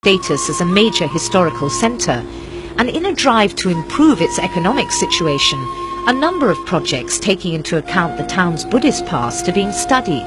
status as a major historical centre, and in a drive to improve its economic situation, a number of projects taking into account the town's Buddhist past are being studied.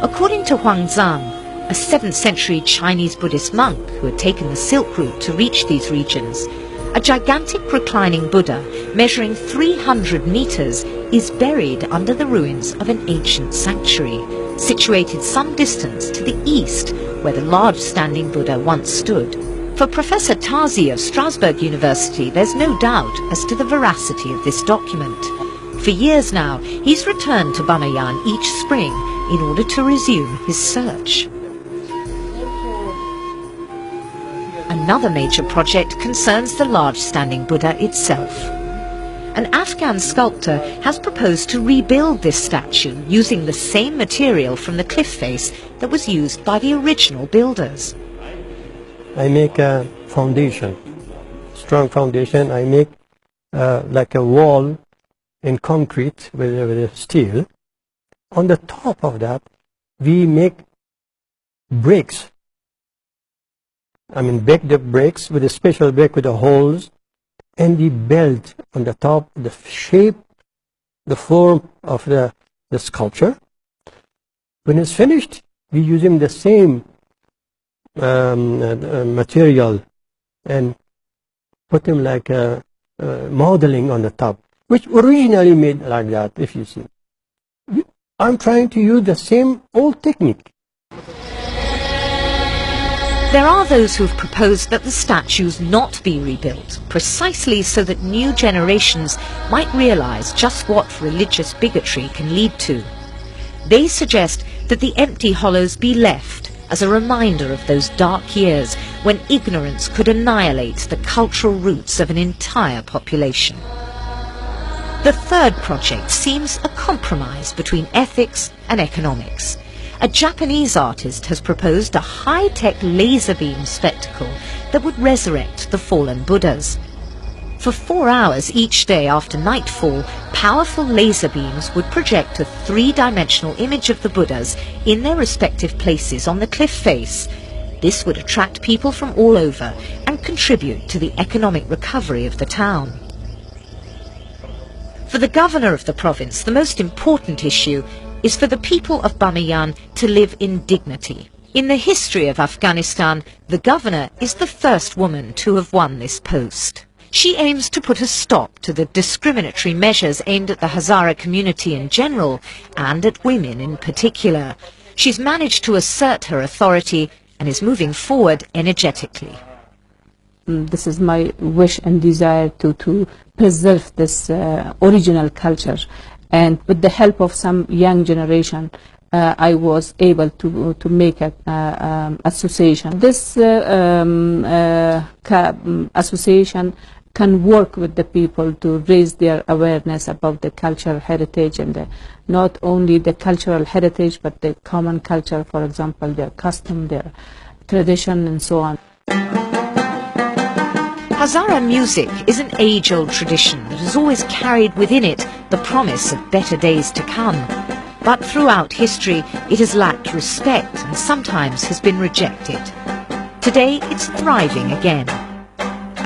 According to Huang Zhang, a 7th century Chinese Buddhist monk who had taken the Silk Route to reach these regions, a gigantic reclining Buddha measuring 300 meters is buried under the ruins of an ancient sanctuary, situated some distance to the east where the large standing Buddha once stood. For Professor Tazi of Strasbourg University, there's no doubt as to the veracity of this document. For years now, he's returned to Bamiyan each spring in order to resume his search. Another major project concerns the large standing Buddha itself. An Afghan sculptor has proposed to rebuild this statue using the same material from the cliff face that was used by the original builders. I make a foundation, strong foundation. I make like a wall in concrete with steel. On the top of that, we make bricks. I mean, bake the bricks with a special brick with the holes, and we build on the top the shape, the form of the sculpture. When it's finished, we use the same material and put them like modeling on the top, which originally made like that, if you see. I'm trying to use the same old technique. There are those who have proposed that the statues not be rebuilt, precisely so that new generations might realize just what religious bigotry can lead to. They suggest that the empty hollows be left as a reminder of those dark years when ignorance could annihilate the cultural roots of an entire population. The third project seems a compromise between ethics and economics. A Japanese artist has proposed a high-tech laser beam spectacle that would resurrect the fallen Buddhas. For 4 hours each day after nightfall, powerful laser beams would project a 3-dimensional image of the Buddhas in their respective places on the cliff face. This would attract people from all over and contribute to the economic recovery of the town. For the governor of the province, the most important issue is for the people of Bamiyan to live in dignity. In the history of Afghanistan, the governor is the first woman to have won this post. She aims to put a stop to the discriminatory measures aimed at the Hazara community in general and at women in particular. She's managed to assert her authority and is moving forward energetically. This is my wish and desire to preserve this original culture, and with the help of some young generation, I was able to make an association. This association can work with the people to raise their awareness about the cultural heritage, and not only the cultural heritage but the common culture, for example, their custom, their tradition, and so on. Hazara music is an age-old tradition that has always carried within it the promise of better days to come. But throughout history, it has lacked respect and sometimes has been rejected. Today, it's thriving again.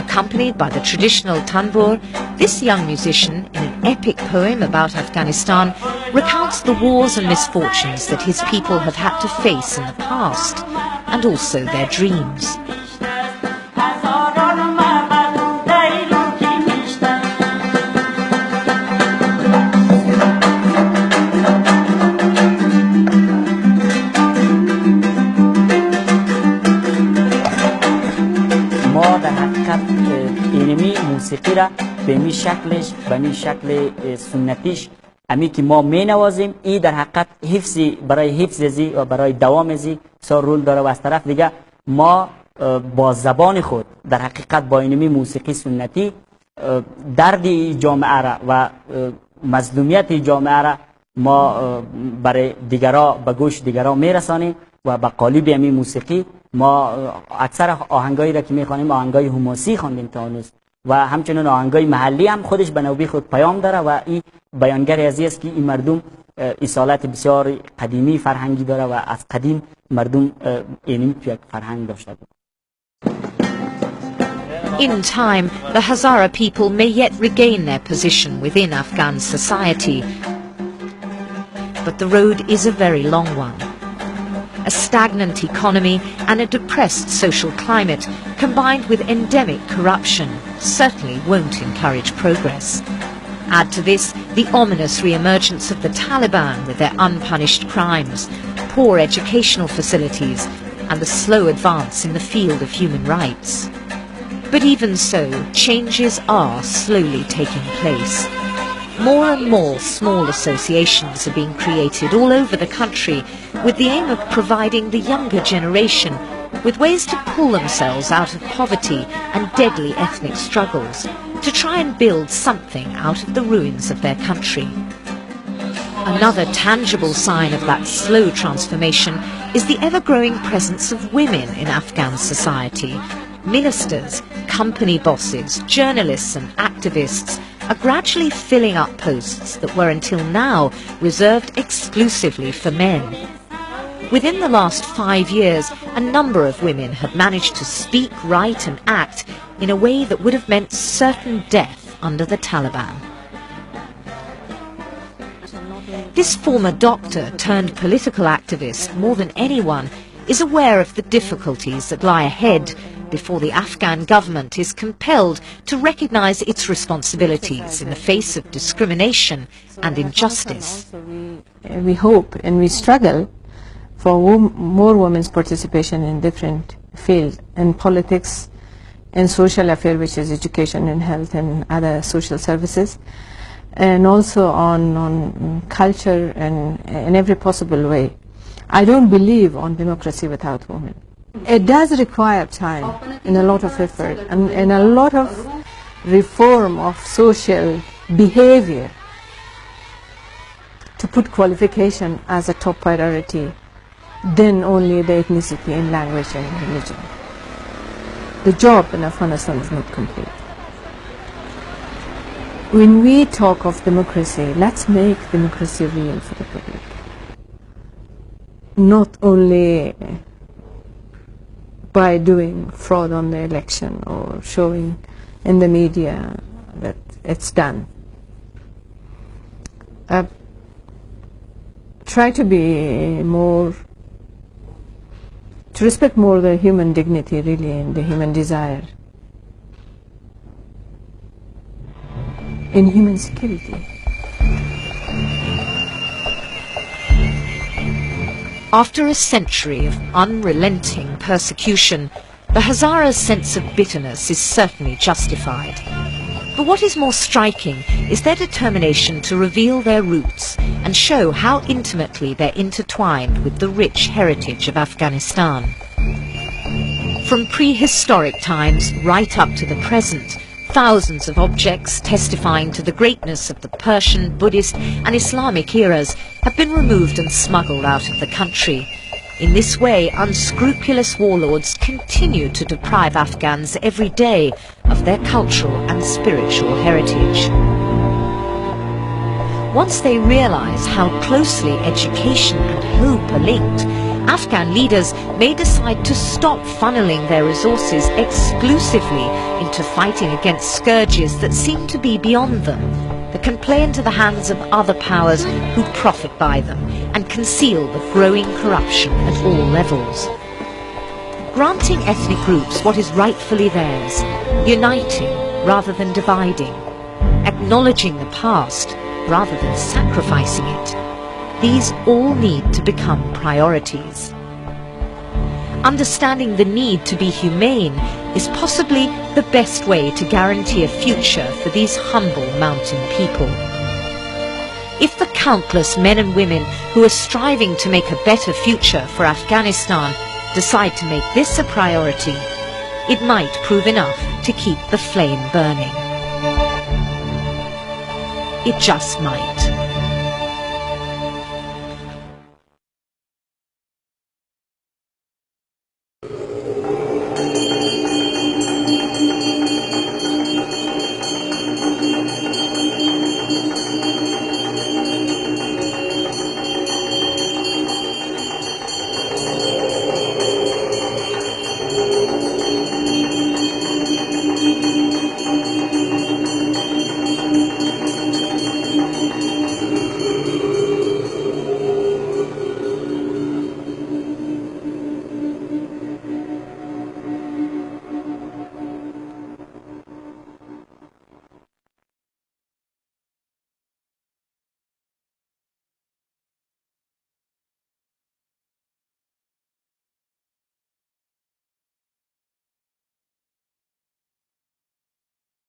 Accompanied by the traditional tanbur, this young musician, in an epic poem about Afghanistan, recounts the wars and misfortunes that his people have had to face in the past, and also their dreams. موسیقی را به می شکلش، به می شکل سنتیش امی که ما می نوازیم، این در حقیقت حفظی برای حفظ زی و برای دوام زی سر رول داره. و از طرف دیگه ما با زبان خود در حقیقت با اینمی موسیقی سنتی درد جامعه را و مظلومیت جامعه را ما برای دیگرا به گوش دیگرا می رسانیم. و با قالب امی موسیقی ما اکثر آهنگایی را که می خوانیم آهنگای حماسی خواندیم تا هنوز، و همچنین آهنگای محلی هم خودش به نوبه خود پیام داره و این بیانگر ازی است که این مردم اصالت بسیار قدیمی فرهنگی داره و از قدیم مردم اینمی توی فرهنگ داشته بود. In time, the Hazara people may yet regain their position within Afghan society, but the road is a very long one. A stagnant economy and a depressed social climate, combined with endemic corruption, certainly won't encourage progress. Add to this the ominous re-emergence of the Taliban with their unpunished crimes, poor educational facilities, and the slow advance in the field of human rights. But even so, changes are slowly taking place. More and more small associations are being created all over the country with the aim of providing the younger generation with ways to pull themselves out of poverty and deadly ethnic struggles, to try and build something out of the ruins of their country. Another tangible sign of that slow transformation is the ever-growing presence of women in Afghan society. Ministers, company bosses, journalists and activists are gradually filling up posts that were until now reserved exclusively for men. Within the last 5 years, a number of women have managed to speak, write and act in a way that would have meant certain death under the Taliban. This former doctor turned political activist, more than anyone, is aware of the difficulties that lie ahead before the Afghan government is compelled to recognize its responsibilities in the face of discrimination and injustice. We hope and we struggle for more women's participation in different fields, in politics, in social affairs, which is education and health and other social services, and also on culture and in every possible way. I don't believe on democracy without women. It does require time and a lot of effort and a lot of reform of social behavior to put qualification as a top priority, then only the ethnicity and language and religion. The job in Afghanistan is not complete. When we talk of democracy, let's make democracy real for the public. Not only by doing fraud on the election or showing in the media that it's done. Try to be more, to respect more the human dignity really and the human desire in human security. After a century of unrelenting persecution, the Hazara's sense of bitterness is certainly justified. But what is more striking is their determination to reveal their roots and show how intimately they're intertwined with the rich heritage of Afghanistan. From prehistoric times right up to the present, thousands of objects testifying to the greatness of the Persian, Buddhist and Islamic eras have been removed and smuggled out of the country. In this way, unscrupulous warlords continue to deprive Afghans every day of their cultural and spiritual heritage. Once they realize how closely education and hope are linked, Afghan leaders may decide to stop funneling their resources exclusively into fighting against scourges that seem to be beyond them, that can play into the hands of other powers who profit by them and conceal the growing corruption at all levels. Granting ethnic groups what is rightfully theirs, uniting rather than dividing, acknowledging the past rather than sacrificing it, these all need to become priorities. Understanding the need to be humane is possibly the best way to guarantee a future for these humble mountain people. If the countless men and women who are striving to make a better future for Afghanistan decide to make this a priority, it might prove enough to keep the flame burning. It just might.